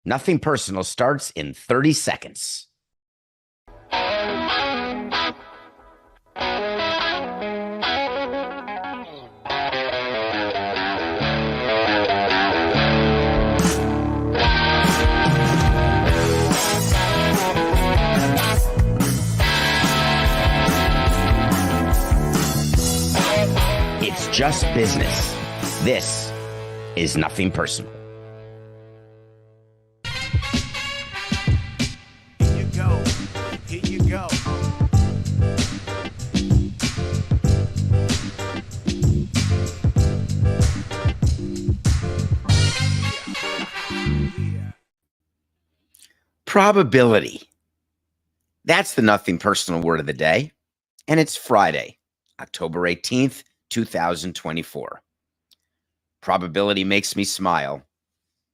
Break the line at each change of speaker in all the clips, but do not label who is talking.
Nothing Personal starts in 30 seconds. It's just business. This is Nothing Personal.
Here you go.
Probability. That's the Nothing Personal word of the day. And it's Friday, October 18th, 2024. Probability makes me smile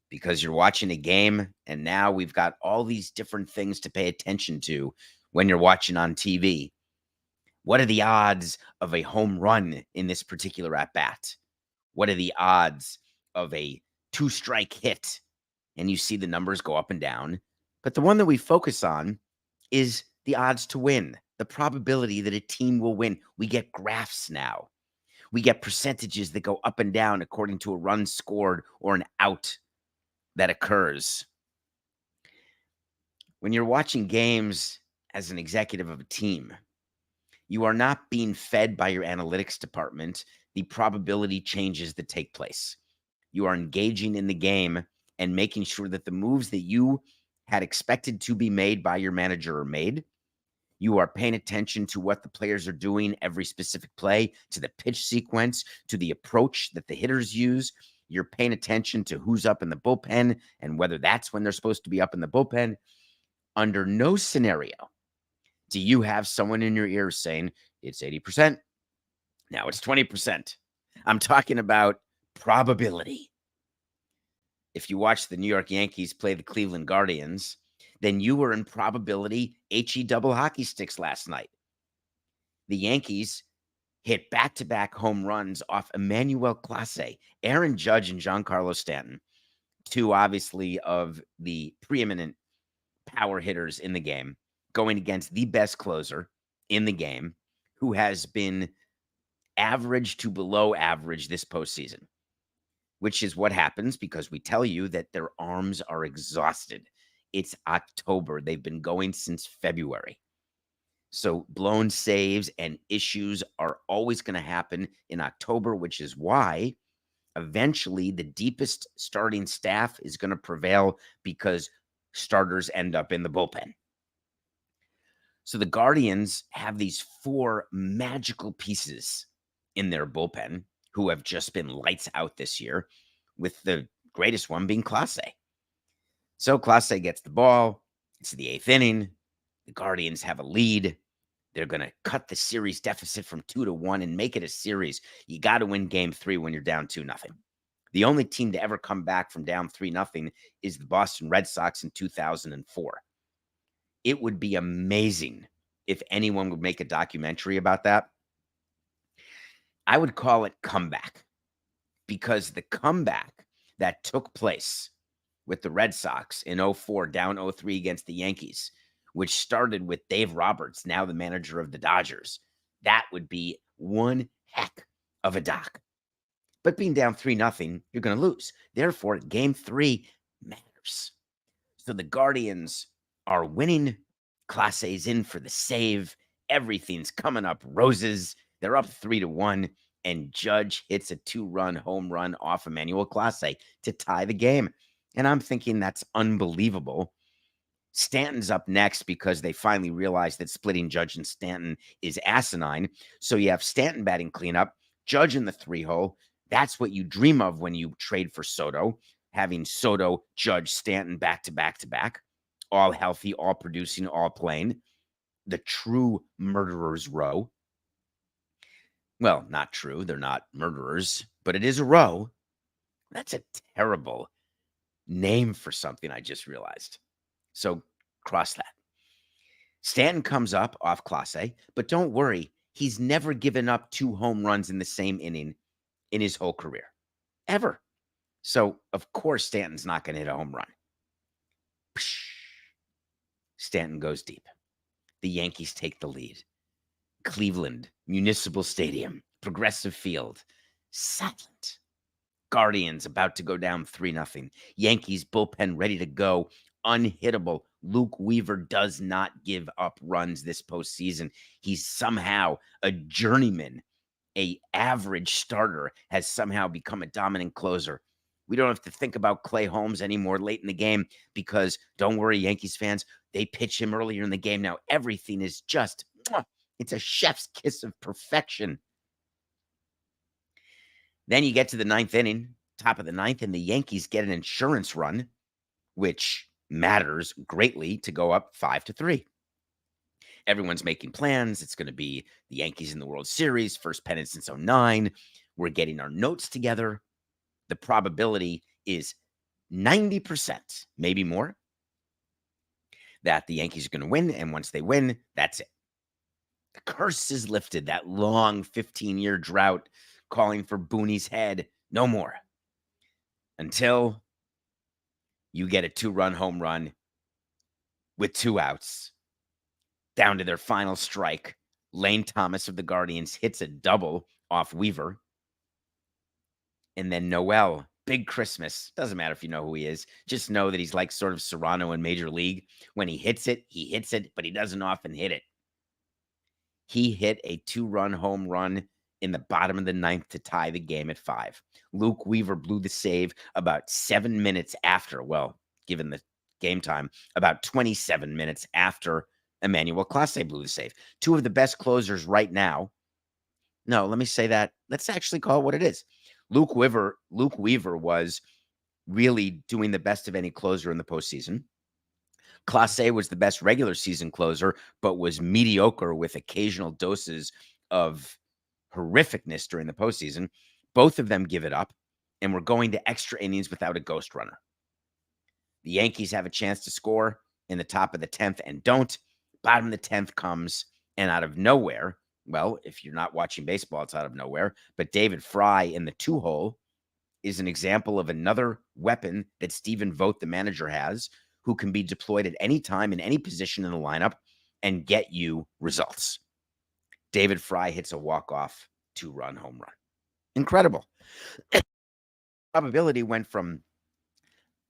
because you're watching a game and now we've got all these different things to pay attention to when you're watching on TV. What are the odds of a home run in this particular at-bat? What are the odds of a two-strike hit? And you see the numbers go up and down. But the one that we focus on is the odds to win, the probability that a team will win. We get graphs now. We get percentages that go up and down according to a run scored or an out that occurs. When you're watching games as an executive of a team, you are not being fed by your analytics department the probability changes that take place. You are engaging in the game and making sure that the moves that you had expected to be made by your manager are made. You are paying attention to what the players are doing every specific play, to the pitch sequence, to the approach that the hitters use. You're paying attention to who's up in the bullpen and whether that's when they're supposed to be up in the bullpen. Under no scenario do you have someone in your ear saying it's 80%, now it's 20%. I'm talking about probability. If you watch the New York Yankees play the Cleveland Guardians, then you were in probability HE double hockey sticks last night. The Yankees hit back-to-back home runs off Emmanuel Clase, Aaron Judge, and Giancarlo Stanton, two obviously of the preeminent power hitters in the game, going against the best closer in the game, who has been average to below average this postseason, which is what happens because we tell you that their arms are exhausted. It's October. They've been going since February. So blown saves and issues are always going to happen in October, which is why eventually the deepest starting staff is going to prevail because starters end up in the bullpen. So the Guardians have these four magical pieces in their bullpen who have just been lights out this year, with the greatest one being Clase. So Clase gets the ball. It's the eighth inning. The Guardians have a lead. They're going to cut the series deficit from 2-1 and make it a series. You got to win game 3 when you're down 2-0. The only team to ever come back from down 3-0 is the Boston Red Sox in 2004. It would be amazing if anyone would make a documentary about that. I would call it Comeback, because the comeback that took place with the Red Sox in 04, down 0-3 against the Yankees, which started with Dave Roberts, now the manager of the Dodgers, that would be one heck of a doc. But being down 3-0, you're going to lose. Therefore, game 3 matters. So the Guardians are winning. Clase's in for the save. Everything's coming up roses. They're up 3-1, and Judge hits a 2-run home run off Emmanuel Clase to tie the game. And I'm thinking that's unbelievable. Stanton's up next because they finally realized that splitting Judge and Stanton is asinine. So you have Stanton batting cleanup, Judge in the 3-hole. That's what you dream of when you trade for Soto, having Soto, Judge, Stanton back to back to back, all healthy, all producing, all playing. The true murderer's row. Well, not true. They're not murderers, but it is a row. That's a terrible name for something, I just realized. So cross that. Stanton comes up off Clase, but don't worry. He's never given up 2 home runs in the same inning in his whole career, ever. So, of course, Stanton's not going to hit a home run. Stanton goes deep. The Yankees take the lead. Cleveland, Municipal Stadium, Progressive Field, silent. Guardians about to go down 3-0. Yankees bullpen ready to go, unhittable. Luke Weaver does not give up runs this postseason. He's somehow a journeyman, a average starter, has somehow become a dominant closer. We don't have to think about Clay Holmes anymore late in the game because don't worry, Yankees fans, they pitch him earlier in the game. Now everything is just, it's a chef's kiss of perfection. Then you get to the ninth inning, top of the ninth, and the Yankees get an insurance run, which matters greatly to go up 5-3. Everyone's making plans. It's going to be the Yankees in the World Series, first pennant since 2009. We're getting our notes together. The probability is 90%, maybe more, that the Yankees are going to win. And once they win, that's it. The curse is lifted. That long 15-year drought calling for Booney's head. No more. Until you get a 2-run home run with 2 outs. Down to their final strike. Lane Thomas of the Guardians hits a double off Weaver. And then Noel, big Christmas. Doesn't matter if you know who he is. Just know that he's like sort of Serrano in Major League. When he hits it, but he doesn't often hit it. He hit a 2-run home run in the bottom of the ninth to tie the game at 5. Luke Weaver blew the save about 7 minutes after, well, given the game time, about 27 minutes after Emmanuel Clase blew the save. 2 of the best closers right now. No, let me say that. Let's actually call it what it is. Luke Weaver was really doing the best of any closer in the postseason. Clase was the best regular season closer, but was mediocre with occasional doses of horrificness during the postseason. Both of them give it up, and we're going to extra innings without a ghost runner. The Yankees have a chance to score in the top of the 10th and don't. Bottom of the 10th comes, and out of nowhere, well, if you're not watching baseball, it's out of nowhere, but David Fry in the 2-hole is an example of another weapon that Stephen Vogt, the manager, has, who can be deployed at any time in any position in the lineup and get you results. David Fry hits a walk-off 2-run home run. Incredible. Probability went from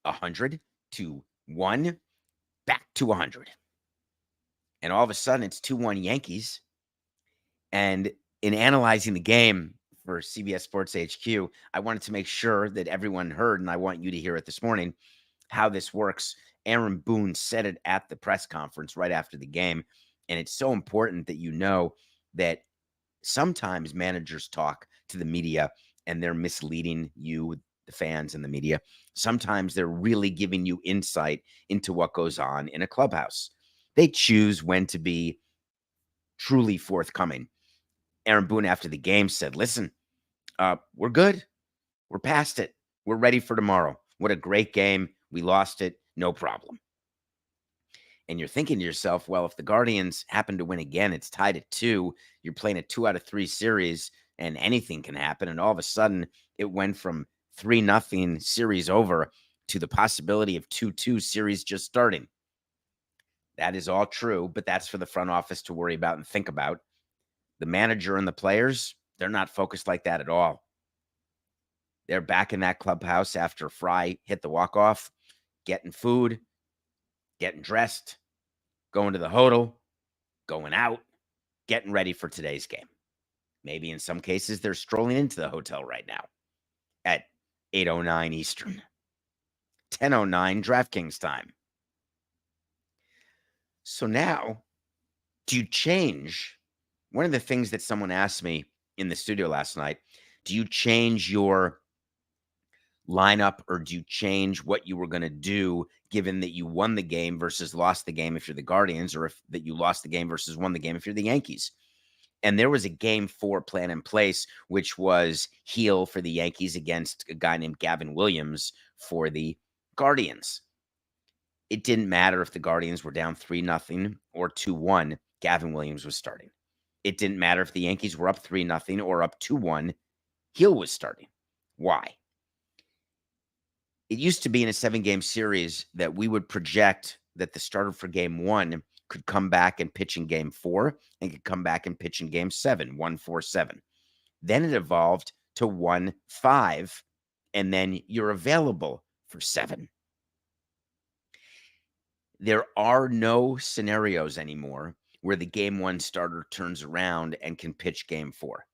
100 to 1 back to 100. And all of a sudden, it's 2-1 Yankees. And in analyzing the game for CBS Sports HQ, I wanted to make sure that everyone heard, and I want you to hear it this morning, how this works. Aaron Boone said it at the press conference right after the game. And it's so important that you know that sometimes managers talk to the media and they're misleading you, the fans and the media. Sometimes they're really giving you insight into what goes on in a clubhouse. They choose when to be truly forthcoming. Aaron Boone after the game said, listen, we're good. We're past it. We're ready for tomorrow. What a great game. We lost it. No problem. And you're thinking to yourself, well, if the Guardians happen to win again, it's tied at 2. You're playing a 2 out of 3 series and anything can happen. And all of a sudden it went from 3-0 series over to the possibility of 2-2 series just starting. That is all true, but that's for the front office to worry about and think about. The manager and the players, they're not focused like that at all. They're back in that clubhouse after Fry hit the walk-off, getting food, getting dressed, going to the hotel, going out, getting ready for today's game. Maybe in some cases, they're strolling into the hotel right now at 8:09 Eastern, 10:09 DraftKings time. So now, do you change? One of the things that someone asked me in the studio last night, do you change your lineup or do you change what you were going to do given that you won the game versus lost the game if you're the Guardians, or if that you lost the game versus won the game if you're the Yankees? And there was a game 4 plan in place, which was heel for the Yankees against a guy named Gavin Williams for the Guardians. It didn't matter if the Guardians were down 3-0 or 2-1, Gavin Williams was starting. It didn't matter if the Yankees were up 3-0 or up 2-1, heel was starting. Why? It used to be in a 7-game series that we would project that the starter for game 1 could come back and pitch in game 4 and could come back and pitch in game 7, 1-4-7. Then it evolved to 1-5, and then you're available for 7. There are no scenarios anymore where the game 1 starter turns around and can pitch game 4.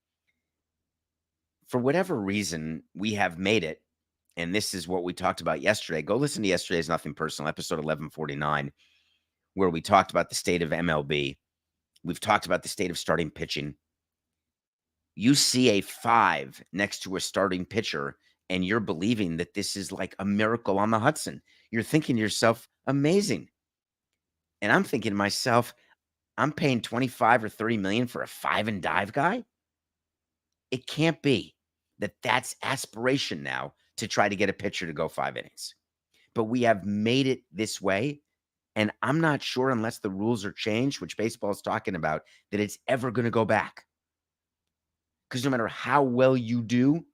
For whatever reason, we have made it, and this is what we talked about yesterday. Go listen to yesterday's Nothing Personal, episode 1149, where we talked about the state of MLB. We've talked about the state of starting pitching. You see a 5 next to a starting pitcher, and you're believing that this is like a miracle on the Hudson. You're thinking to yourself, amazing. And I'm thinking to myself, I'm paying 25 or 30 million for a 5 and dive guy? It can't be that that's aspiration now to try to get a pitcher to go 5 innings. But we have made it this way, and I'm not sure, unless the rules are changed, which baseball is talking about, that it's ever going to go back. Because no matter how well you do,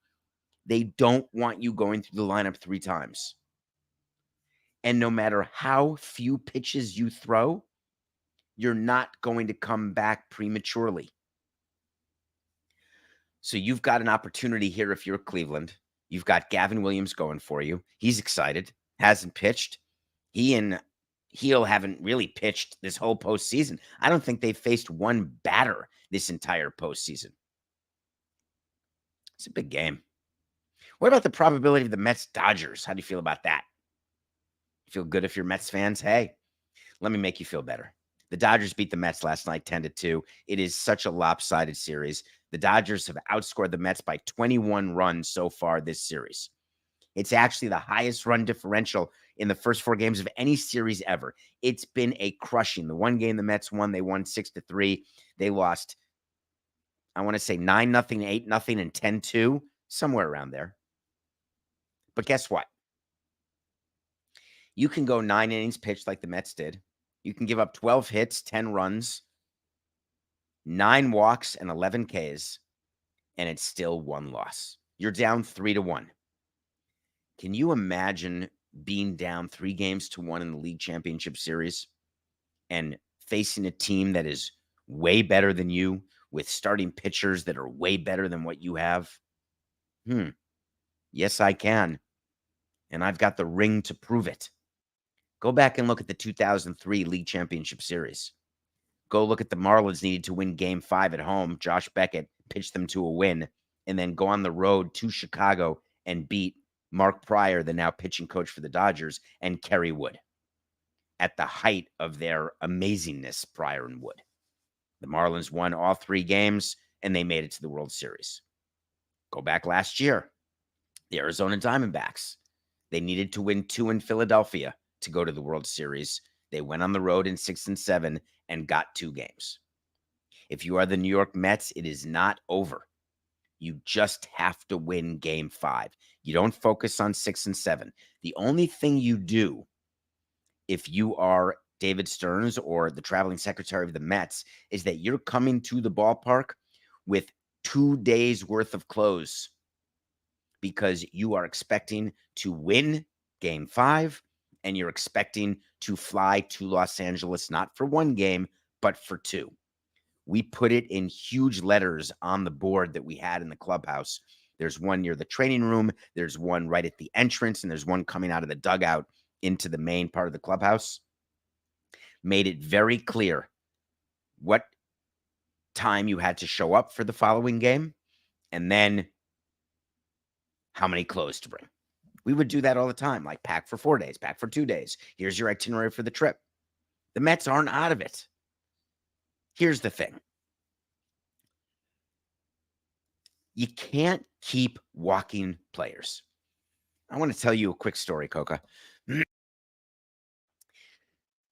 they don't want you going through the lineup 3 times. And no matter how few pitches you throw, you're not going to come back prematurely. So you've got an opportunity here if you're Cleveland. You've got Gavin Williams going for you. He's excited, hasn't pitched. He and Heel haven't really pitched this whole postseason. I don't think they've faced one batter this entire postseason. It's a big game. What about the probability of the Mets-Dodgers? How do you feel about that? Feel good if you're Mets fans? Hey, let me make you feel better. The Dodgers beat the Mets last night 10-2. It is such a lopsided series. The Dodgers have outscored the Mets by 21 runs so far this series. It's actually the highest run differential in the first 4 games of any series ever. It's been a crushing. The one game the Mets won, they won 6-3. They lost, I want to say 9-0, 8-0, and 10-2, somewhere around there. But guess what? You can go 9 innings pitched like the Mets did. You can give up 12 hits, 10 runs, 9 walks, and 11 Ks, and it's still 1 loss. You're down 3-1. Can you imagine being down 3-1 in the league championship series and facing a team that is way better than you, with starting pitchers that are way better than what you have? Yes, I can. And I've got the ring to prove it. Go back and look at the 2003 League Championship Series. Go look at the Marlins needed to win Game 5 at home. Josh Beckett pitched them to a win, and then go on the road to Chicago and beat Mark Pryor, the now pitching coach for the Dodgers, and Kerry Wood at the height of their amazingness, Pryor and Wood. The Marlins won all 3 games, and they made it to the World Series. Go back last year, the Arizona Diamondbacks. They needed to win 2 in Philadelphia to go to the World Series. They went on the road in 6 and 7 and got 2 games. If you are the New York Mets, it is not over. You just have to win Game 5. You don't focus on 6 and 7. The only thing you do if you are David Stearns or the traveling secretary of the Mets is that you're coming to the ballpark with 2 days worth of clothes, because you are expecting to win Game 5 and you're expecting to fly to Los Angeles, not for 1 game, but for 2. We put it in huge letters on the board that we had in the clubhouse. There's one near the training room. There's one right at the entrance, and there's one coming out of the dugout into the main part of the clubhouse. Made it very clear what time you had to show up for the following game, and then how many clothes to bring. We would do that all the time, like pack for 4 days, pack for 2 days. Here's your itinerary for the trip. The Mets aren't out of it. Here's the thing. You can't keep walking players. I want to tell you a quick story, Coca.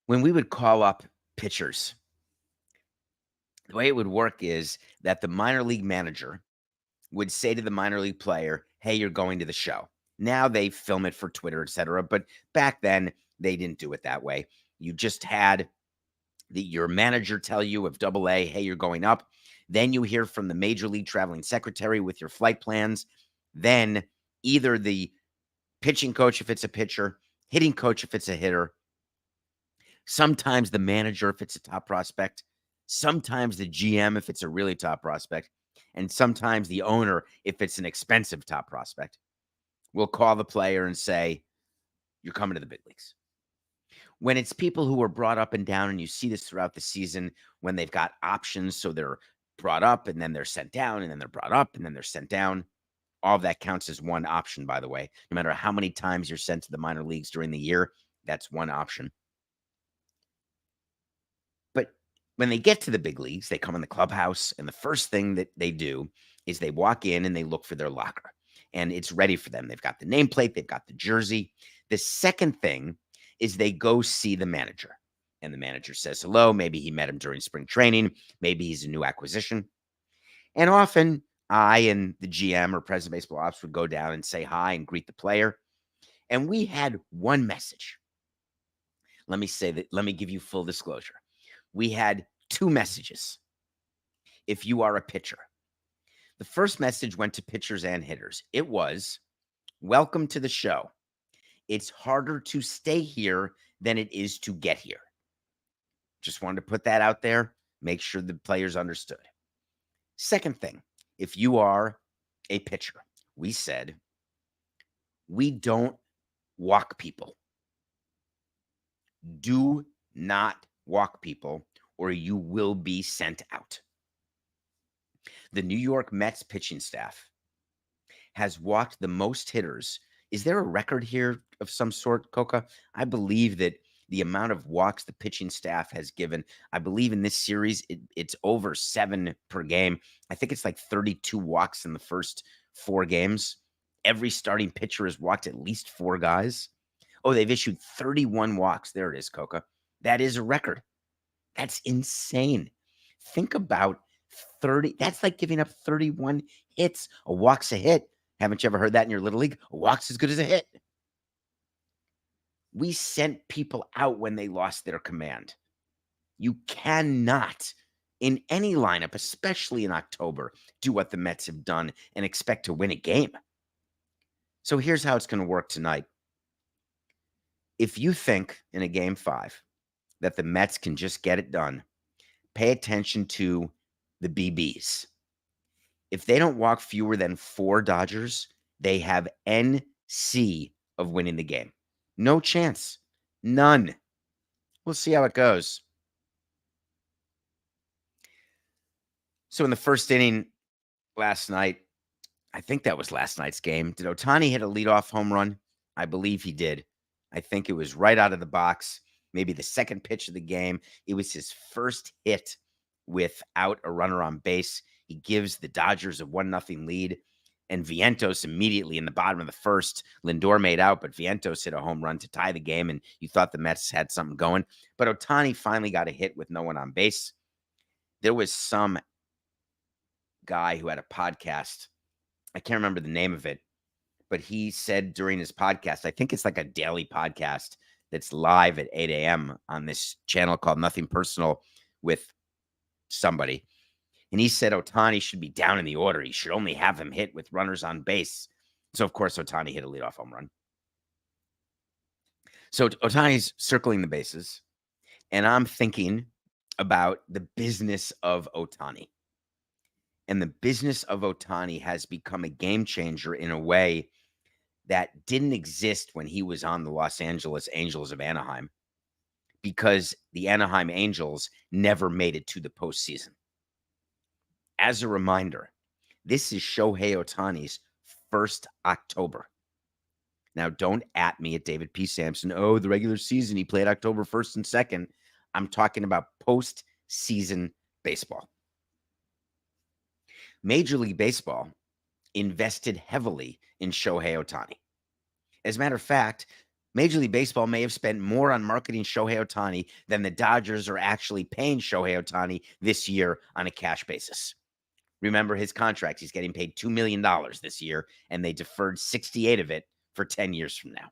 When we would call up pitchers, the way it would work is that the minor league manager would say to the minor league player, hey, you're going to the show. Now they film it for Twitter, etc. But back then, they didn't do it that way. You just had your manager tell you of AA, hey, you're going up. Then you hear from the major league traveling secretary with your flight plans. Then either the pitching coach if it's a pitcher, hitting coach if it's a hitter, sometimes the manager if it's a top prospect, sometimes the GM if it's a really top prospect, and sometimes the owner if it's an expensive top prospect will call the player and say, you're coming to the big leagues. When it's people who are brought up and down, and you see this throughout the season when they've got options, so they're brought up and then they're sent down, and then they're brought up and then they're sent down. All of that counts as one option, by the way. No matter how many times you're sent to the minor leagues during the year, that's one option. But when they get to the big leagues, they come in the clubhouse, and the first thing that they do is they walk in and they look for their locker, and it's ready for them. They've got the nameplate, they've got the jersey. The second thing is they go see the manager, and the manager says hello. Maybe he met him during spring training. Maybe he's a new acquisition. And often I and the GM or president of baseball ops would go down and say hi and greet the player. And we had one message. Let me say that, let me give you full disclosure. We had two messages. If you are a pitcher, the first message went to pitchers and hitters. It was, welcome to the show. It's harder to stay here than it is to get here. Just wanted to put that out there, make sure the players understood. Second thing, if you are a pitcher, we said, we don't walk people. Do not walk people, or you will be sent out. The New York Mets pitching staff has walked the most hitters. Is there a record here of some sort, Coca? I believe that the amount of walks the pitching staff has given, I believe in this series, it's over 7 per game. I think it's like 32 walks in the first 4 games. Every starting pitcher has walked at least 4 guys. Oh, they've issued 31 walks. There it is, Coca. That is a record. That's insane. Think about 30. That's like giving up 31 hits. A walk's a hit. Haven't you ever heard that in your little league? A walk's as good as a hit. We sent people out when they lost their command. You cannot, in any lineup, especially in October, do what the Mets have done and expect to win a game. So here's how it's going to work tonight. If you think in a game 5 that the Mets can just get it done, pay attention to the BBs. If they don't walk fewer than 4 Dodgers, they have NC of winning the game. No chance. None. We'll see how it goes. So in the first inning last night, I think that was last night's game, did Ohtani hit a leadoff home run? I believe he did. I think it was right out of the box, maybe the second pitch of the game. It was his first hit without a runner on base. He gives the Dodgers a 1-0 lead, and Vientos immediately in the bottom of the first, Lindor made out, but Vientos hit a home run to tie the game, and you thought the Mets had something going. But Ohtani finally got a hit with no one on base. There was some guy who had a podcast. I can't remember the name of it, but he said during his podcast, I think it's like a daily podcast that's live at 8 a.m. on this channel called Nothing Personal with somebody. And he said Ohtani should be down in the order. He should only have him hit with runners on base. So, of course, Ohtani hit a leadoff home run. So Ohtani's circling the bases, and I'm thinking about the business of Ohtani. And the business of Ohtani has become a game changer in a way that didn't exist when he was on the Los Angeles Angels of Anaheim, because the Anaheim Angels never made it to the postseason. As a reminder, this is Shohei Ohtani's first October. Now, don't at me at David P. Samson. Oh, the regular season, he played October 1st and 2nd. I'm talking about postseason baseball. Major League Baseball invested heavily in Shohei Ohtani. As a matter of fact, Major League Baseball may have spent more on marketing Shohei Ohtani than the Dodgers are actually paying Shohei Ohtani this year on a cash basis. Remember his contract. He's getting paid $2 million this year, and they deferred 68 of it for 10 years from now.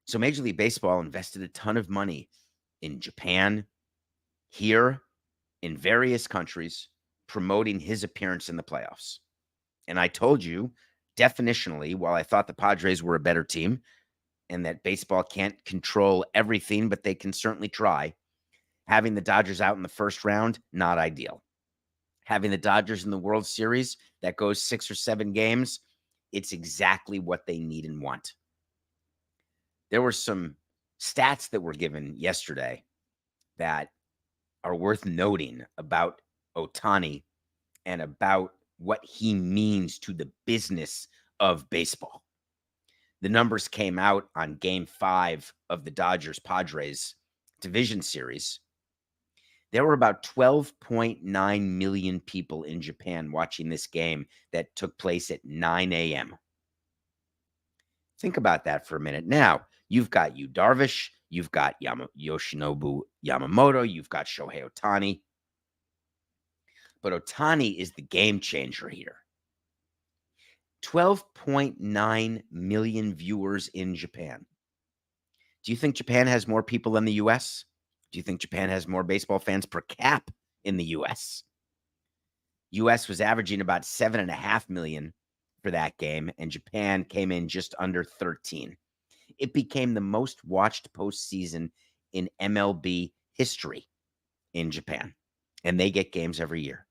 So Major League Baseball invested a ton of money in Japan, here, in various countries, promoting his appearance in the playoffs. And I told you definitionally, while I thought the Padres were a better team and that baseball can't control everything, but they can certainly try, having the Dodgers out in the first round, not ideal. Having the Dodgers in the World Series that goes 6 or 7 games, it's exactly what they need and want. There were some stats that were given yesterday that are worth noting about Ohtani and about what he means to the business of baseball. The numbers came out on game 5 of the Dodgers-Padres division series. There were about 12.9 million people in Japan watching this game that took place at 9 a.m. Think about that for a minute. Now, you've got Yu Darvish, you've got Yoshinobu Yamamoto, you've got Shohei Ohtani. But Ohtani is the game changer here. 12.9 million viewers in Japan. Do you think Japan has more people than the U.S.? Do you think Japan has more baseball fans per cap in the U.S.? U.S. was averaging about 7.5 million for that game, and Japan came in just under 13. It became the most watched postseason in MLB history in Japan, and they get games every year.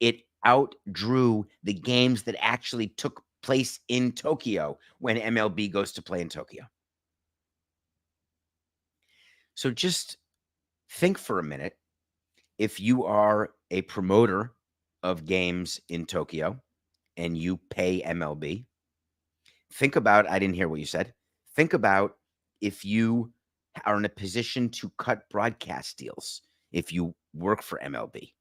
It outdrew the games that actually took place in Tokyo when MLB goes to play in Tokyo. So just think for a minute, if you are a promoter of games in Tokyo and you pay MLB, think about, I didn't hear what you said. Think about if you are in a position to cut broadcast deals, if you work for MLB.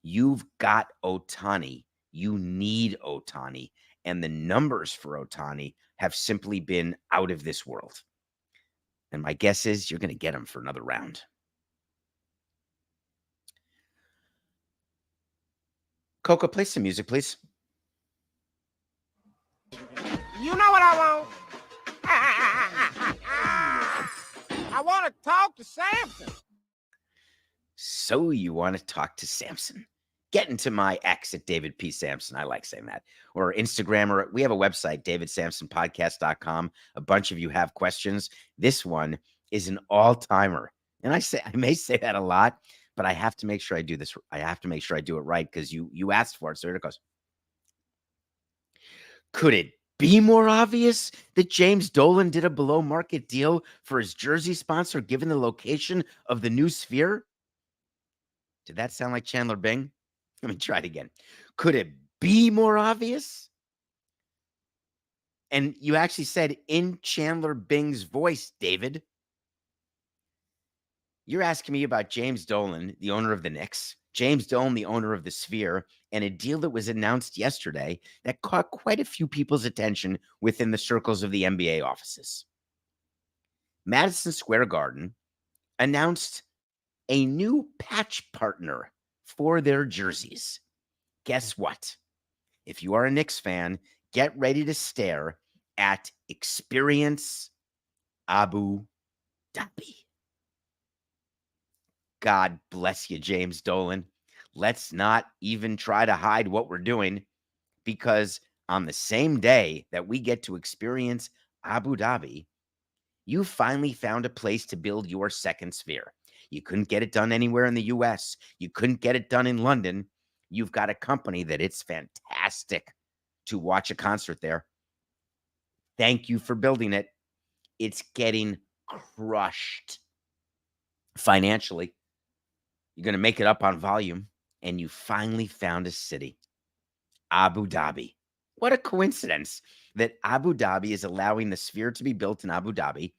You've got Ohtani. You need Ohtani. And the numbers for Ohtani have simply been out of this world. And my guess is you're going to get him for another round. Coco, play some music, please.
You know what I want? I want to talk to Samson.
So you want to talk to Samson? Get into my X at David P. Samson. I like saying that. Or Instagram, or we have a website, davidsamsonpodcast.com. A bunch of you have questions. This one is an all-timer. And I may say that a lot, but I have to make sure I do this. I have to make sure I do it right because you asked for it. So here it goes. Could it be more obvious that James Dolan did a below-market deal for his jersey sponsor given the location of the new Sphere? Did that sound like Chandler Bing? Let me try it again. Could it be more obvious? And you actually said in Chandler Bing's voice, David. You're asking me about James Dolan, the owner of the Knicks, James Dolan, the owner of the Sphere, and a deal that was announced yesterday that caught quite a few people's attention within the circles of the NBA offices. Madison Square Garden announced a new patch partner for their jerseys. Guess what? If you are a Knicks fan, get ready to stare at Experience Abu Dhabi. God bless you, James Dolan. Let's not even try to hide what we're doing, because on the same day that we get to experience Abu Dhabi, you finally found a place to build your second Sphere. You couldn't get it done anywhere in the US. You couldn't get it done in London. You've got a company that it's fantastic to watch a concert there. Thank you for building it. It's getting crushed financially. You're going to make it up on volume, and you finally found a city, Abu Dhabi. What a coincidence that Abu Dhabi is allowing the Sphere to be built in Abu Dhabi,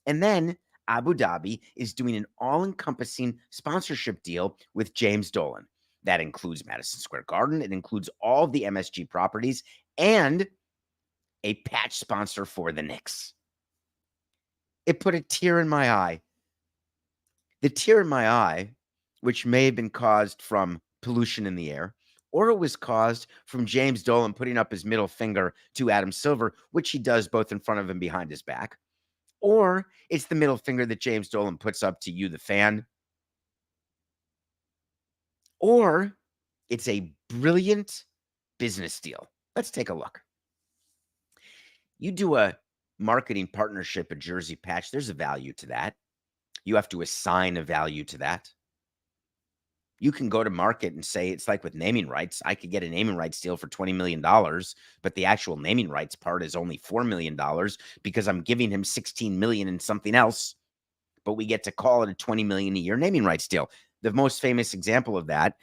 and then Abu Dhabi is doing an all-encompassing sponsorship deal with James Dolan. That includes Madison Square Garden. It includes all of the MSG properties and a patch sponsor for the Knicks. It put a tear in my eye. The tear in my eye, which may have been caused from pollution in the air, or it was caused from James Dolan putting up his middle finger to Adam Silver, which he does both in front of and behind his back, or it's the middle finger that James Dolan puts up to you, the fan, or it's a brilliant business deal. Let's take a look. You do a marketing partnership, a jersey patch, there's a value to that. You have to assign a value to that. You can go to market and say, it's like with naming rights. I could get a naming rights deal for $20 million, but the actual naming rights part is only $4 million because I'm giving him $16 million in something else, but we get to call it a $20 million a year naming rights deal. The most famous example of that,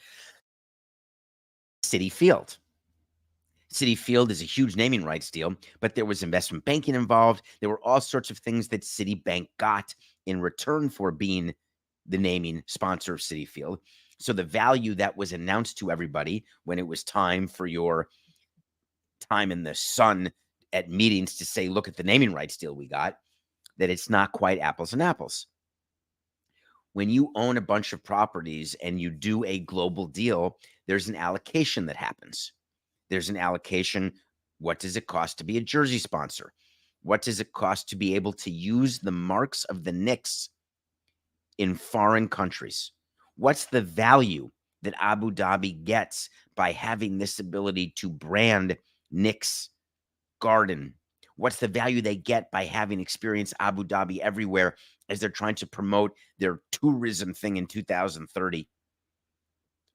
Citi Field. Citi Field is a huge naming rights deal, but there was investment banking involved. There were all sorts of things that Citibank got in return for being the naming sponsor of Citi Field. So the value that was announced to everybody when it was time for your time in the sun at meetings to say, look at the naming rights deal we got, that it's not quite apples and apples. When you own a bunch of properties and you do a global deal, there's an allocation that happens. There's an allocation. What does it cost to be a jersey sponsor? What does it cost to be able to use the marks of the Knicks in foreign countries? What's the value that Abu Dhabi gets by having this ability to brand Knicks Garden? What's the value they get by having Experience Abu Dhabi everywhere as they're trying to promote their tourism thing in 2030?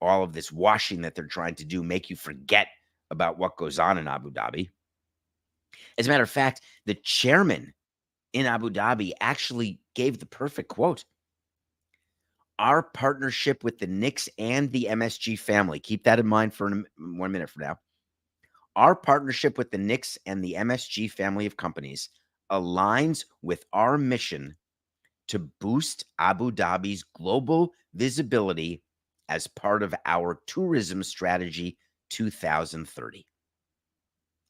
All of this washing that they're trying to do make you forget about what goes on in Abu Dhabi. As a matter of fact, the chairman in Abu Dhabi actually gave the perfect quote. Our partnership with the Knicks and the MSG family, keep that in mind for 1 minute from now. Our partnership with the Knicks and the MSG family of companies aligns with our mission to boost Abu Dhabi's global visibility as part of our tourism strategy 2030.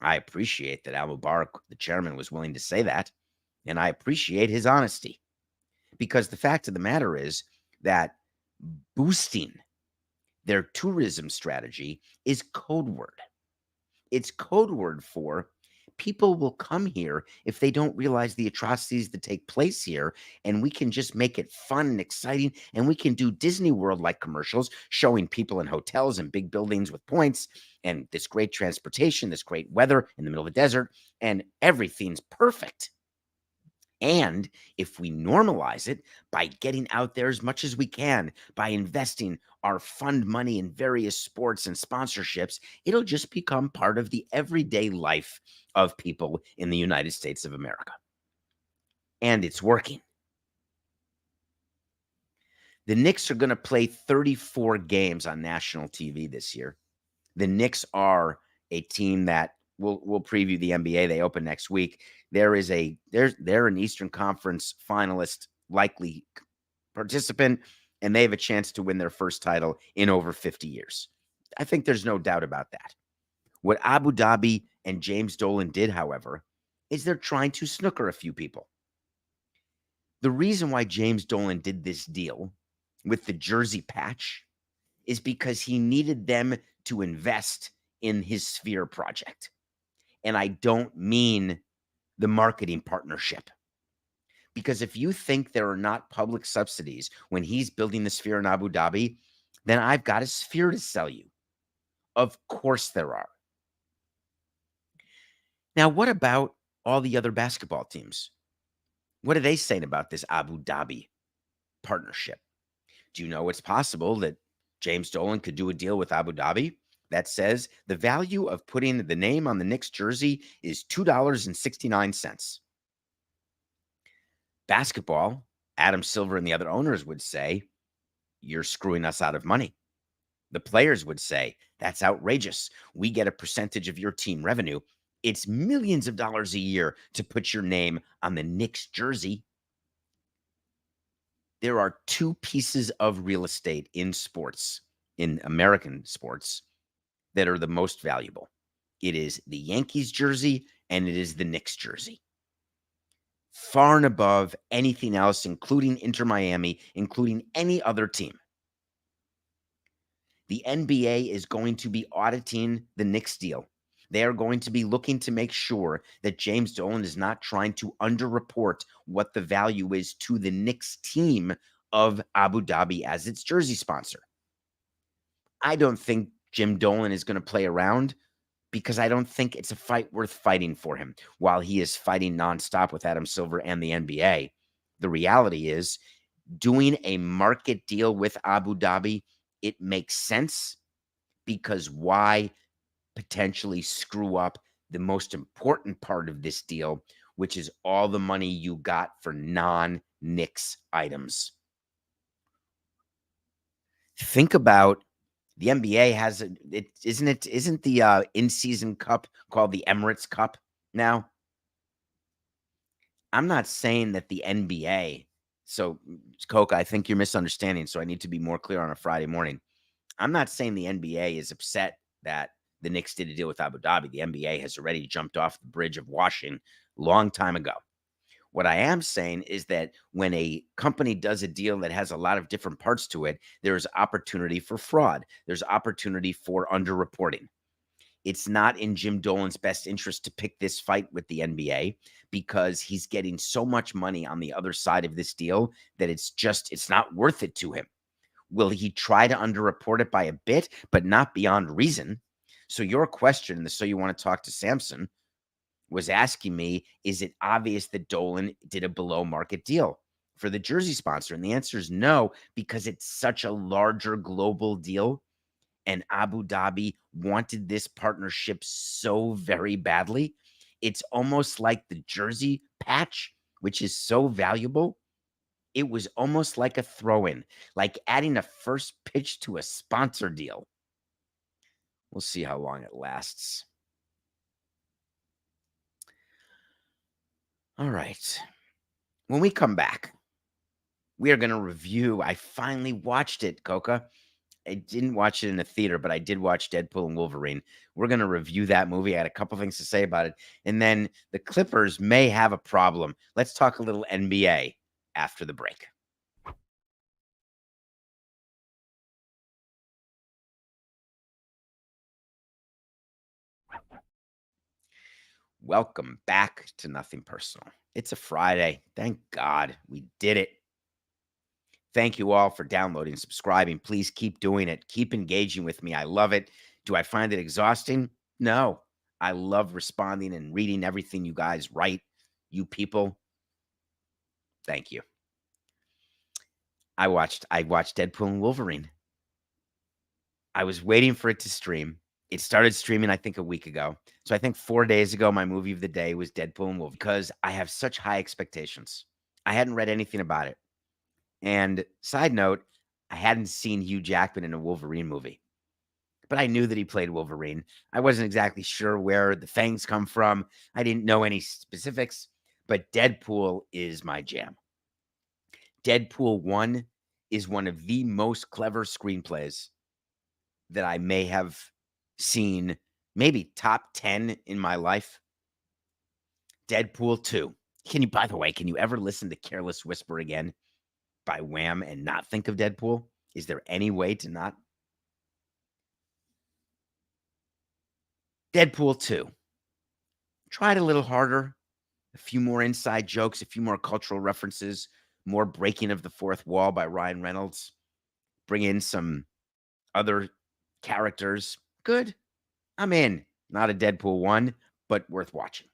I appreciate that Al Mubarak, the chairman, was willing to say that, and I appreciate his honesty, because the fact of the matter is that boosting their tourism strategy is code word. It's code word for people will come here if they don't realize the atrocities that take place here, and we can just make it fun and exciting, and we can do Disney World-like commercials showing people in hotels and big buildings with points and this great transportation, this great weather in the middle of the desert, and everything's perfect. And if we normalize it by getting out there as much as we can, by investing our fund money in various sports and sponsorships, it'll just become part of the everyday life of people in the United States of America. And it's working. The Knicks are going to play 34 games on national TV this year. The Knicks are a team that we'll preview the NBA. They open next week. They're an Eastern Conference finalist, likely participant, and they have a chance to win their first title in over 50 years. I think there's no doubt about that. What Abu Dhabi and James Dolan did, however, is they're trying to snooker a few people. The reason why James Dolan did this deal with the jersey patch is because he needed them to invest in his Sphere project. And I don't mean the marketing partnership. Because if you think there are not public subsidies when he's building the Sphere in Abu Dhabi, then I've got a Sphere to sell you. Of course there are. Now, what about all the other basketball teams? What are they saying about this Abu Dhabi partnership? Do you know it's possible that James Dolan could do a deal with Abu Dhabi that says the value of putting the name on the Knicks jersey is $2.69. Basketball, Adam Silver and the other owners would say, you're screwing us out of money. The players would say, that's outrageous. We get a percentage of your team revenue. It's millions of dollars a year to put your name on the Knicks jersey. There are two pieces of real estate in sports, in American sports, that are the most valuable. It is the Yankees jersey and it is the Knicks jersey. Far and above anything else, including Inter Miami, including any other team. The NBA is going to be auditing the Knicks deal. They are going to be looking to make sure that James Dolan is not trying to underreport what the value is to the Knicks team of Abu Dhabi as its jersey sponsor. I don't think Jim Dolan is going to play around because I don't think it's a fight worth fighting for him. While he is fighting nonstop with Adam Silver and the NBA, the reality is doing a market deal with Abu Dhabi, it makes sense because why potentially screw up the most important part of this deal, which is all the money you got for non-Knicks items. Think about the NBA has isn't the in-season cup called the Emirates Cup now? I'm not saying that the NBA, so Coke, I think you're misunderstanding, so I need to be more clear on a Friday morning. I'm not saying the NBA is upset that the Knicks did a deal with Abu Dhabi. The NBA has already jumped off the bridge of washing a long time ago. What I am saying is that when a company does a deal that has a lot of different parts to it, there's opportunity for fraud. There's opportunity for underreporting. It's not in Jim Dolan's best interest to pick this fight with the NBA because he's getting so much money on the other side of this deal that it's not worth it to him. Will he try to underreport it by a bit, but not beyond reason? So your question, so you want to talk to Samson, was asking me, is it obvious that Dolan did a below market deal for the jersey sponsor? And the answer is no, because it's such a larger global deal. And Abu Dhabi wanted this partnership so very badly. It's almost like the jersey patch, which is so valuable. It was almost like a throw-in, like adding a first pitch to a sponsor deal. We'll see how long it lasts. All right. When we come back, we are going to review. I finally watched it, Coca. I didn't watch it in a theater, but I did watch Deadpool and Wolverine. We're going to review that movie. I had a couple things to say about it. And then the Clippers may have a problem. Let's talk a little NBA after the break. Welcome back to Nothing Personal. It's a Friday. Thank God we did it. Thank you all for downloading, subscribing. Please keep doing it. Keep engaging with me. I love it. Do I find it exhausting? No. I love responding and reading everything you guys write, you people. Thank you. I watched Deadpool and Wolverine. I was waiting for it to stream. It started streaming, I think, a week ago. So I think 4 days ago, my movie of the day was Deadpool and Wolverine because I have such high expectations. I hadn't read anything about it. And side note, I hadn't seen Hugh Jackman in a Wolverine movie, but I knew that he played Wolverine. I wasn't exactly sure where the fangs come from. I didn't know any specifics, but Deadpool is my jam. Deadpool 1 is one of the most clever screenplays that I may have seen, maybe top 10 in my life. Deadpool 2. By the way, can you ever listen to Careless Whisper again by Wham and not think of Deadpool? Is there any way to not? Deadpool 2. Tried a little harder, a few more inside jokes, a few more cultural references, more breaking of the fourth wall by Ryan Reynolds. Bring in some other characters. Good. I'm in. Not a Deadpool 1, but worth watching.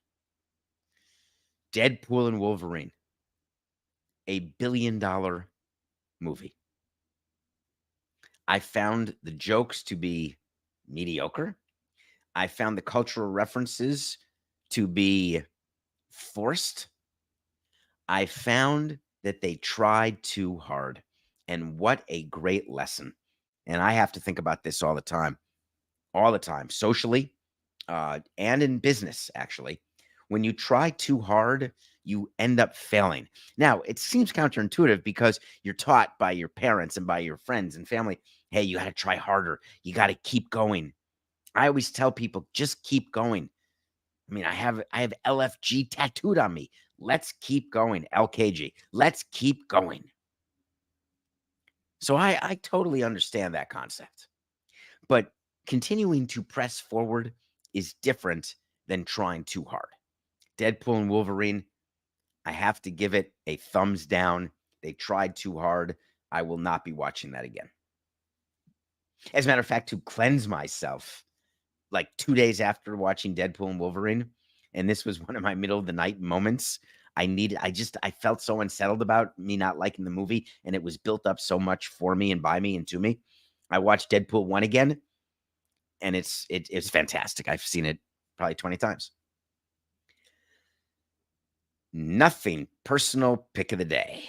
Deadpool and Wolverine. $1 billion movie. I found the jokes to be mediocre. I found the cultural references to be forced. I found that they tried too hard. And what a great lesson. And I have to think about this all the time, socially and in business, actually. When you try too hard, you end up failing. Now, it seems counterintuitive because you're taught by your parents and by your friends and family, hey, you got to try harder. You got to keep going. I always tell people, just keep going. I mean, I have LFG tattooed on me. Let's keep going. LKG. Let's keep going. So I totally understand that concept. But continuing to press forward is different than trying too hard. Deadpool and Wolverine, I have to give it a thumbs down. They tried too hard. I will not be watching that again. As a matter of fact, to cleanse myself, like 2 days after watching Deadpool and Wolverine, and this was one of my middle of the night moments. I felt so unsettled about me not liking the movie, and it was built up so much for me and by me and to me. I watched Deadpool 1 again, and it's fantastic. I've seen it probably 20 times. Nothing personal pick of the day.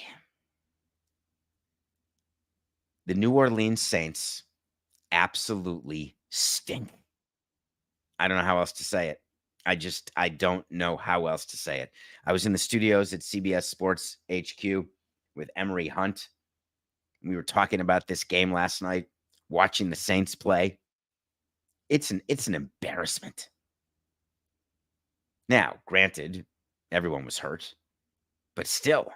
The New Orleans Saints absolutely stink. I don't know how else to say it. I don't know how else to say it. I was in the studios at CBS Sports HQ with Emery Hunt. We were talking about this game last night, watching the Saints play. It's an embarrassment. Now, granted, everyone was hurt, but still,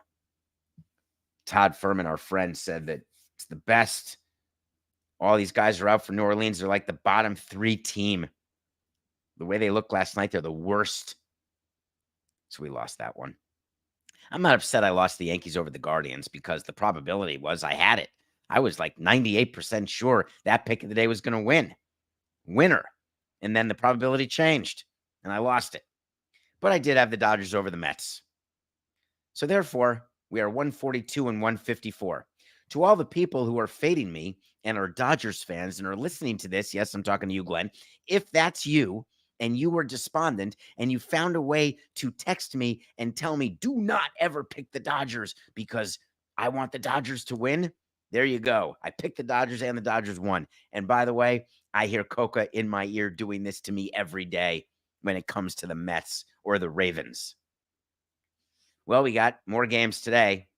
Todd Furman, our friend, said that it's the best. All these guys are out for New Orleans. They're like the bottom 3 team. The way they looked last night, they're the worst. So we lost that one. I'm not upset I lost the Yankees over the Guardians because the probability was I had it. I was like 98% sure that pick of the day was going to win. Winner. And then the probability changed, and I lost it. But I did have the Dodgers over the Mets. So therefore, we are 142 and 154. To all the people who are fading me and are Dodgers fans and are listening to this, yes, I'm talking to you, Glenn. If that's you and you were despondent and you found a way to text me and tell me, do not ever pick the Dodgers because I want the Dodgers to win, there you go. I picked the Dodgers and the Dodgers won. And by the way, I hear Coca in my ear doing this to me every day when it comes to the Mets or the Ravens. Well, we got more games today.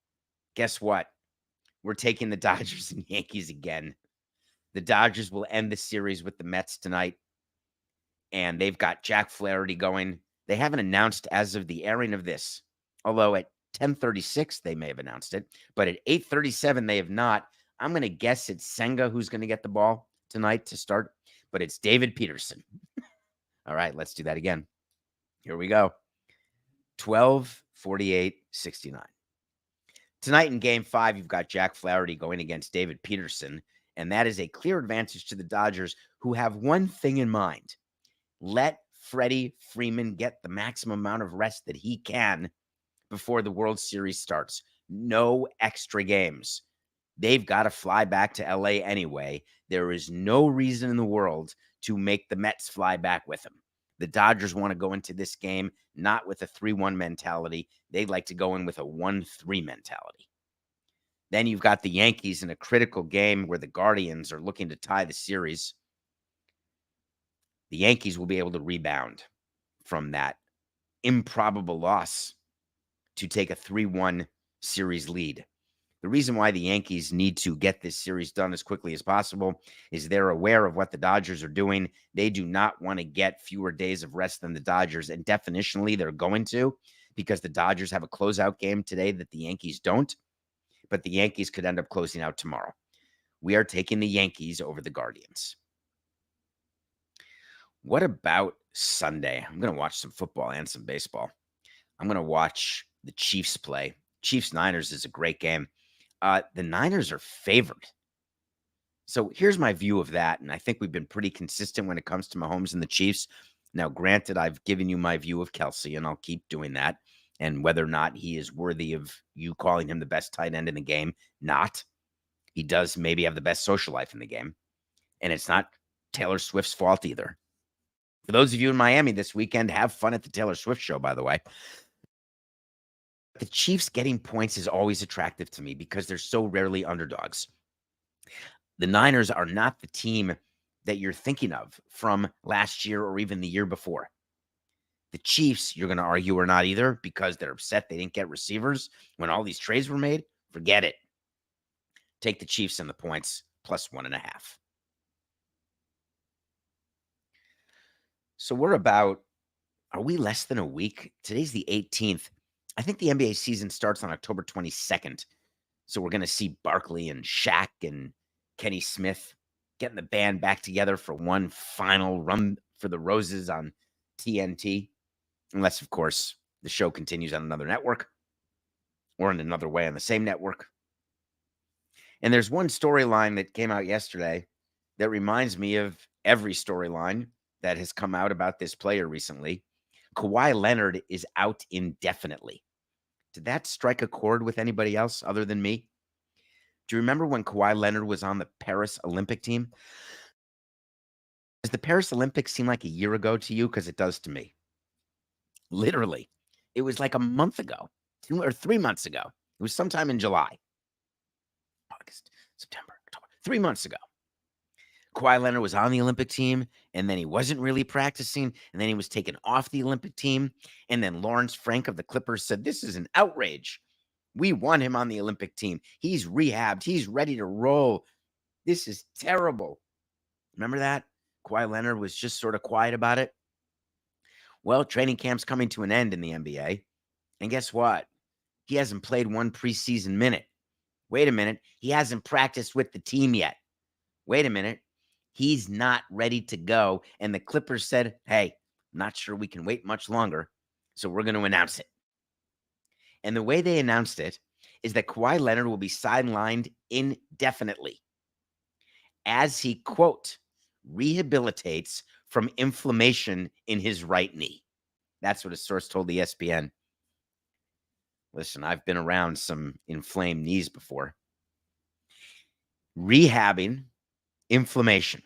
Guess what? We're taking the Dodgers and Yankees again. The Dodgers will end the series with the Mets tonight, and they've got Jack Flaherty going. They haven't announced as of the airing of this, although at 10:36 they may have announced it, but at 8:37 they have not. I'm going to guess it's Senga who's going to get the ball tonight to start, but it's David Peterson. All right, let's do that again. Here we go. 12-48-69. Tonight in Game 5, you've got Jack Flaherty going against David Peterson, and that is a clear advantage to the Dodgers, who have one thing in mind. Let Freddie Freeman get the maximum amount of rest that he can before the World Series starts. No extra games. They've got to fly back to LA anyway. There is no reason in the world to make the Mets fly back with them. The Dodgers want to go into this game not with a 3-1 mentality. They'd like to go in with a 1-3 mentality. Then you've got the Yankees in a critical game where the Guardians are looking to tie the series. The Yankees will be able to rebound from that improbable loss to take a 3-1 series lead. The reason why the Yankees need to get this series done as quickly as possible is they're aware of what the Dodgers are doing. They do not want to get fewer days of rest than the Dodgers, and definitionally they're going to, because the Dodgers have a closeout game today that the Yankees don't, but the Yankees could end up closing out tomorrow. We are taking the Yankees over the Guardians. What about Sunday? I'm going to watch some football and some baseball. I'm going to watch the Chiefs play. Chiefs-Niners is a great game. The Niners are favored. So here's my view of that, and I think we've been pretty consistent when it comes to Mahomes and the Chiefs. Now, granted, I've given you my view of Kelsey, and I'll keep doing that, and whether or not he is worthy of you calling him the best tight end in the game, not. He does maybe have the best social life in the game, and it's not Taylor Swift's fault either. For those of you in Miami this weekend, have fun at the Taylor Swift show, by the way. The Chiefs getting points is always attractive to me because they're so rarely underdogs. The Niners are not the team that you're thinking of from last year or even the year before. The Chiefs, you're going to argue, are not either because they're upset they didn't get receivers when all these trades were made. Forget it. Take the Chiefs and the points plus 1.5. So are we less than a week? Today's the 18th. I think the NBA season starts on October 22nd. So we're going to see Barkley and Shaq and Kenny Smith getting the band back together for one final run for the Roses on TNT. Unless, of course, the show continues on another network or in another way on the same network. And there's one storyline that came out yesterday that reminds me of every storyline that has come out about this player recently. Kawhi Leonard is out indefinitely. Did that strike a chord with anybody else other than me? Do you remember when Kawhi Leonard was on the Paris Olympic team? Does the Paris Olympics seem like a year ago to you? Because it does to me. Literally. It was like a month ago, 2 or 3 months ago. It was sometime in July, August, September, October, 3 months ago. Kawhi Leonard was on the Olympic team, and then he wasn't really practicing, and then he was taken off the Olympic team. And then Lawrence Frank of the Clippers said, "This is an outrage. We want him on the Olympic team. He's rehabbed. He's ready to roll. This is terrible." Remember that? Kawhi Leonard was just sort of quiet about it. Well, training camp's coming to an end in the NBA. And guess what? He hasn't played one preseason minute. Wait a minute. He hasn't practiced with the team yet. Wait a minute. He's not ready to go. And the Clippers said, "Hey, I'm not sure we can wait much longer, so we're going to announce it." And the way they announced it is that Kawhi Leonard will be sidelined indefinitely as he, quote, rehabilitates from inflammation in his right knee. That's what a source told ESPN. Listen, I've been around some inflamed knees before. Rehabbing inflammation.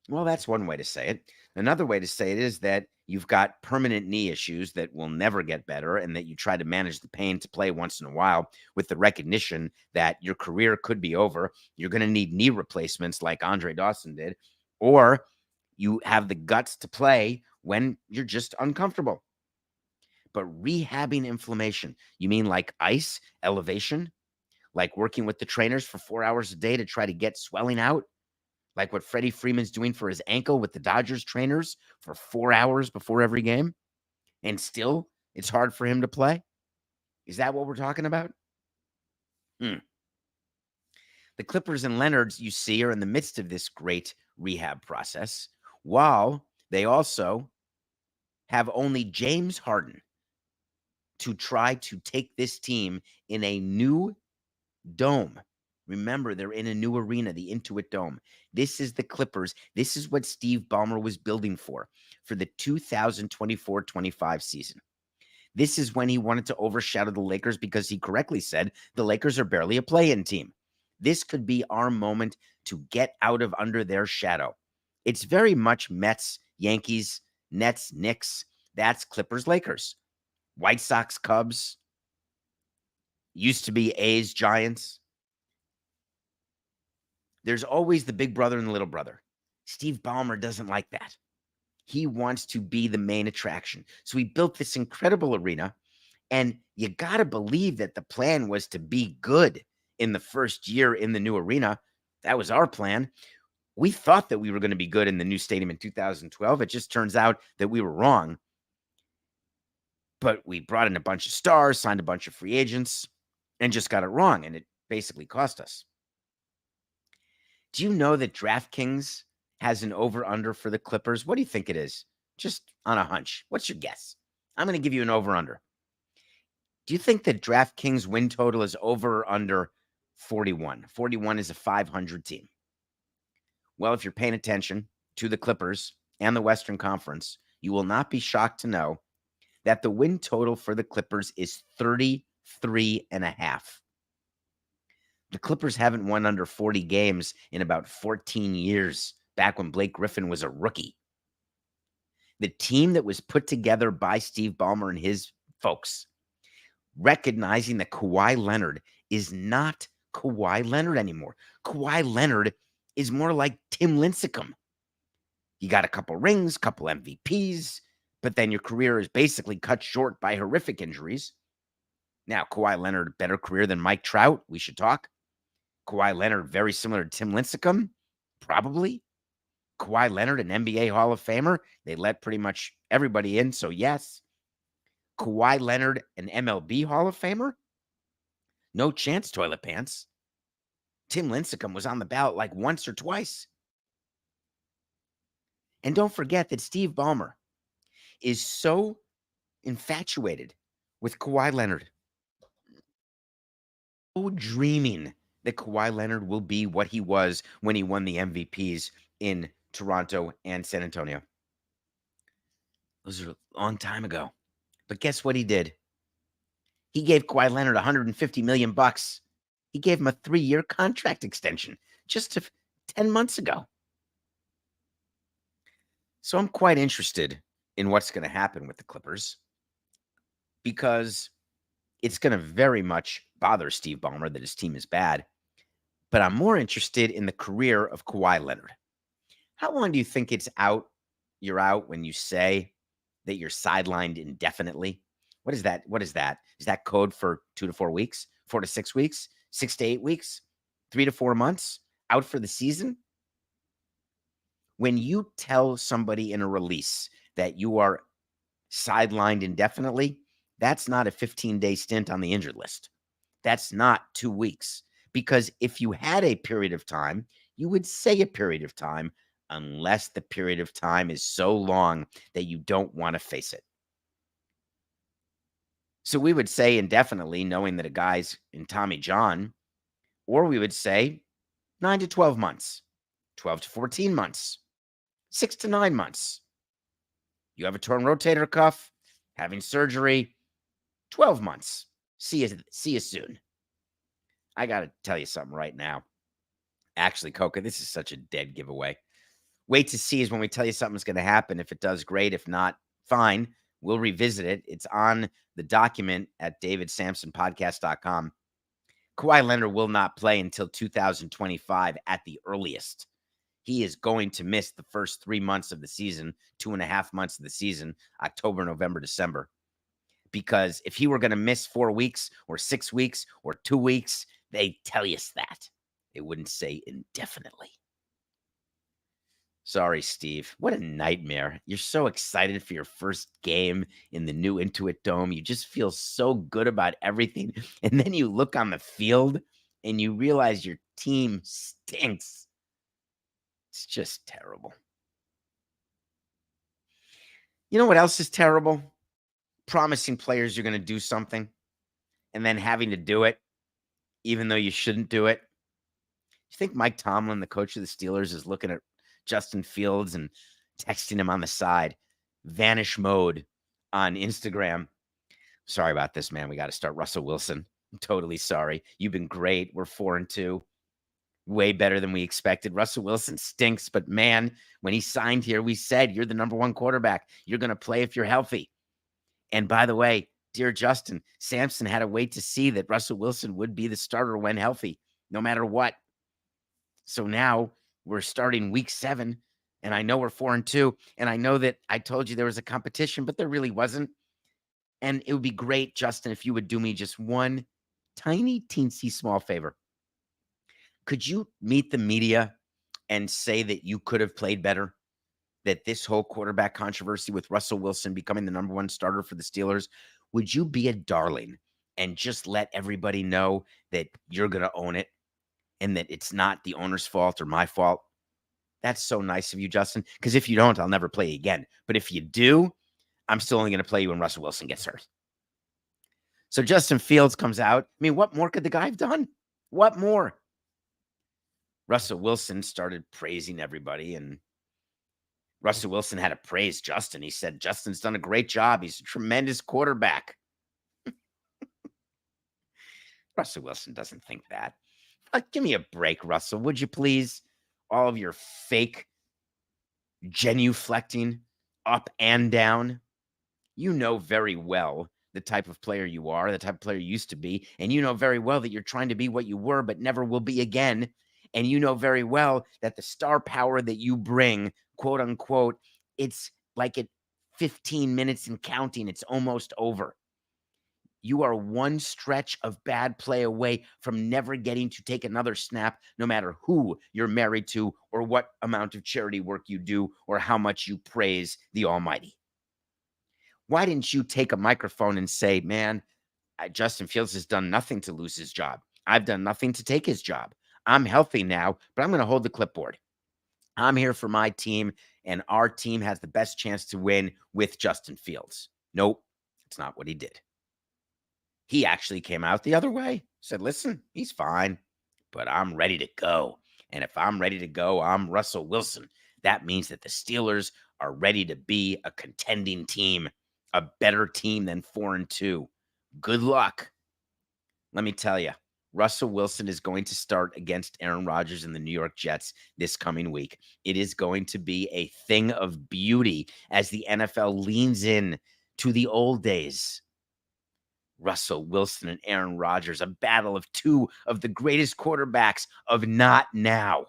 Well, that's one way to say it. Another way to say it is that you've got permanent knee issues that will never get better, and that you try to manage the pain to play once in a while with the recognition that your career could be over. You're going to need knee replacements like Andre Dawson did, or you have the guts to play when you're just uncomfortable. But rehabbing inflammation, you mean like ice, elevation, like working with the trainers for 4 hours a day to try to get swelling out? Like what Freddie Freeman's doing for his ankle with the Dodgers trainers for 4 hours before every game? And still, it's hard for him to play? Is that what we're talking about? The Clippers and Leonards, you see, are in the midst of this great rehab process, while they also have only James Harden to try to take this team in a new dome. Remember, they're in a new arena, the Intuit Dome. This is the Clippers. This is what Steve Ballmer was building for the 2024-25 season. This is when he wanted to overshadow the Lakers because he correctly said the Lakers are barely a play-in team. This could be our moment to get out of under their shadow. It's very much Mets, Yankees, Nets, Knicks. That's Clippers, Lakers. White Sox, Cubs. Used to be A's, Giants. There's always the big brother and the little brother. Steve Ballmer doesn't like that. He wants to be the main attraction. So he built this incredible arena, and you got to believe that the plan was to be good in the first year in the new arena. That was our plan. We thought that we were going to be good in the new stadium in 2012. It just turns out that we were wrong. But we brought in a bunch of stars, signed a bunch of free agents, and just got it wrong, and it basically cost us. Do you know that DraftKings has an over-under for the Clippers? What do you think it is? Just on a hunch. What's your guess? I'm going to give you an over-under. Do you think that DraftKings win total is over or under 41? 41 is a 500 team. Well, if you're paying attention to the Clippers and the Western Conference, you will not be shocked to know that the win total for the Clippers is 33.5. The Clippers haven't won under 40 games in about 14 years, back when Blake Griffin was a rookie. The team that was put together by Steve Ballmer and his folks, recognizing that Kawhi Leonard is not Kawhi Leonard anymore. Kawhi Leonard is more like Tim Lincecum. You got a couple rings, couple MVPs, but then your career is basically cut short by horrific injuries. Now, Kawhi Leonard, better career than Mike Trout. We should talk. Kawhi Leonard, very similar to Tim Lincecum? Probably. Kawhi Leonard, an NBA Hall of Famer? They let pretty much everybody in, so yes. Kawhi Leonard, an MLB Hall of Famer? No chance, toilet pants. Tim Lincecum was on the ballot like once or twice. And don't forget that Steve Ballmer is so infatuated with Kawhi Leonard, so dreaming that Kawhi Leonard will be what he was when he won the MVPs in Toronto and San Antonio. Those are a long time ago. But guess what he did? He gave Kawhi Leonard $150 million. He gave him a 3-year contract extension just 10 months ago. So I'm quite interested in what's going to happen with the Clippers because it's going to very much bother Steve Ballmer that his team is bad. But I'm more interested in the career of Kawhi Leonard. How long do you think you're out when you say that you're sidelined indefinitely? What is that? What is that? Is that code for 2 to 4 weeks, 4 to 6 weeks, 6 to 8 weeks, 3 to 4 months, out for the season? When you tell somebody in a release that you are sidelined indefinitely, that's not a 15-day stint on the injured list. That's not 2 weeks. Because if you had a period of time, you would say a period of time, unless the period of time is so long that you don't want to face it. So we would say indefinitely, knowing that a guy's in Tommy John, or we would say 9 to 12 months, 12 to 14 months, 6 to 9 months. You have a torn rotator cuff, having surgery, 12 months. See you soon. I got to tell you something right now. Actually, Coca, this is such a dead giveaway. Wait to see is when we tell you something's going to happen. If it does, great. If not, fine. We'll revisit it. It's on the document at davidsamsonpodcast.com. Kawhi Leonard will not play until 2025 at the earliest. He is going to miss the first 3 months of the season, 2.5 months of the season, October, November, December. Because if he were going to miss 4 weeks or 6 weeks or 2 weeks, they tell you that. They wouldn't say indefinitely. Sorry, Steve. What a nightmare. You're so excited for your first game in the new Intuit Dome. You just feel so good about everything. And then you look on the field and you realize your team stinks. It's just terrible. You know what else is terrible? Promising players you're going to do something and then having to do it, even though you shouldn't do it. You think Mike Tomlin, the coach of the Steelers, is looking at Justin Fields and texting him on the side, vanish mode on Instagram? Sorry about this, man. We got to start Russell Wilson. I'm totally sorry. You've been great. We're 4-2. Way better than we expected. Russell Wilson stinks, but man, when he signed here, we said, you're the number 1 quarterback. You're going to play if you're healthy. And by the way, dear Justin, Samson had to wait to see that Russell Wilson would be the starter when healthy, no matter what. So now we're starting week 7, and I know we're 4-2, and I know that I told you there was a competition, but there really wasn't. And it would be great, Justin, if you would do me just one tiny, teensy, small favor. Could you meet the media and say that you could have played better? That this whole quarterback controversy with Russell Wilson becoming the number 1 starter for the Steelers, would you be a darling and just let everybody know that you're going to own it and that it's not the owner's fault or my fault? That's so nice of you, Justin, because if you don't, I'll never play again. But if you do, I'm still only going to play you when Russell Wilson gets hurt. So Justin Fields comes out. I mean, what more could the guy have done? What more? Russell Wilson started praising everybody, and Russell Wilson had to praise Justin. He said, Justin's done a great job. He's a tremendous quarterback. Russell Wilson doesn't think that. Give me a break, Russell, would you please? All of your fake genuflecting up and down. You know very well the type of player you are, the type of player you used to be, and you know very well that you're trying to be what you were but never will be again. And you know very well that the star power that you bring, quote unquote, it's like at 15 minutes and counting, it's almost over. You are one stretch of bad play away from never getting to take another snap, no matter who you're married to or what amount of charity work you do or how much you praise the Almighty. Why didn't you take a microphone and say, man, Justin Fields has done nothing to lose his job. I've done nothing to take his job. I'm healthy now, but I'm going to hold the clipboard. I'm here for my team, and our team has the best chance to win with Justin Fields. Nope, it's not what he did. He actually came out the other way, said, listen, he's fine, but I'm ready to go. And if I'm ready to go, I'm Russell Wilson. That means that the Steelers are ready to be a contending team, a better team than 4-2. Good luck. Let me tell you, Russell Wilson is going to start against Aaron Rodgers and the New York Jets this coming week. It is going to be a thing of beauty as the NFL leans in to the old days. Russell Wilson and Aaron Rodgers, a battle of two of the greatest quarterbacks of not now.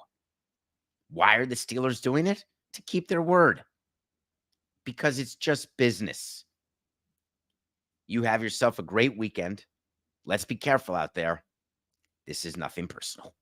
Why are the Steelers doing it? To keep their word. Because it's just business. You have yourself a great weekend. Let's be careful out there. This is nothing personal.